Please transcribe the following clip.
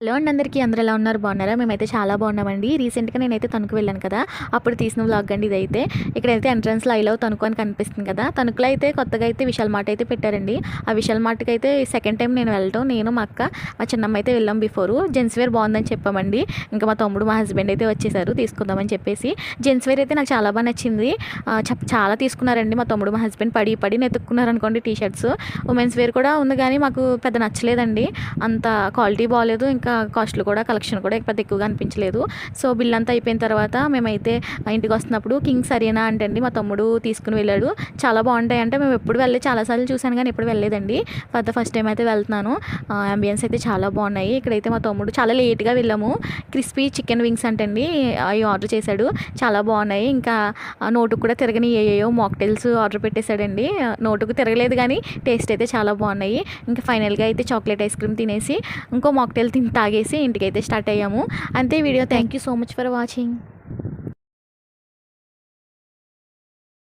Hello అండి అందరికీ అందరూ ఎలా ఉన్నారు బాగున్నారా? మేమైతే చాలా బాగున్నామండి. రీసెంట్‌గా నేనైతే తణుకు వెళ్ళాను కదా! అప్పుడు తీసిన వ్లాగ్ అండి ఇదైతే. ఇక్కడైతే ఎంట్రన్స్‌లో ఐ లవ్ తణుకు అని కనిపిస్తుంది కదా! తణుకులో అయితే కొత్తగా అయితే విశాల్ మార్ట్ అయితే పెట్టారండి. ఆ విశాల్ మార్ట్‌కి అయితే సెకండ్ టైం నేను వెళ్ళటం. నేను మా అక్క, మా చిన్నమ్మ అయితే వెళ్ళాం బిఫోరు. జెంట్స్ వేర్ బాగుందని చెప్పామండి. ఇంకా మా తమ్ముడు, మా హస్బెండ్ అయితే వచ్చేసారు తీసుకుందామని చెప్పేసి. జెంట్స్ వేర్ అయితే నాకు చాలా బాగా నచ్చింది. చాలా తీసుకున్నారండి మా తమ్ముడు, మా హస్బెండ్ పడి పడి నెతుక్కున్నారనుకోండి టీ షర్ట్స్. ఉమెన్స్ వేర్ కూడా ఉంది కానీ మాకు పెద్ద నచ్చలేదండి. అంత క్వాలిటీ బాగోలేదు. ఇంకా కాస్ట్లు కూడా కలెక్షన్ కూడా పెద్ద ఎక్కువగా అనిపించలేదు. సో బిల్ అంతా అయిపోయిన తర్వాత మేమైతే ఇంటికి వస్తున్నప్పుడు కింగ్ సరేనా అంటండి మా తమ్ముడు తీసుకుని వెళ్ళాడు. చాలా బాగుంటాయి అంటే మేము ఎప్పుడు వెళ్ళి చాలాసార్లు చూశాను కానీ ఎప్పుడు వెళ్ళలేదండి. ఫస్ట్ టైం అయితే వెళ్తున్నాను. అంబియన్స్ అయితే చాలా బాగున్నాయి. ఇక్కడైతే మా తమ్ముడు చాలా లేట్గా వెళ్ళాము. క్రిస్పీ చికెన్ వింగ్స్ అంటండి అవి ఆర్డర్ చేశాడు. చాలా బాగున్నాయి. ఇంకా నోటుకు కూడా తిరగని ఏయో మాక్టైల్స్ ఆర్డర్ పెట్టేశాడండి. నోటుకు తిరగలేదు కానీ టేస్ట్ అయితే చాలా బాగున్నాయి. ఇంకా ఫైనల్గా అయితే చాక్లెట్ ఐస్ క్రీమ్ తినేసి ఇంకో మాక్టైల్ తాగేసి ఇంటికైతే స్టార్ట్ అయ్యాము. అంతే video. Thank you so much for watching.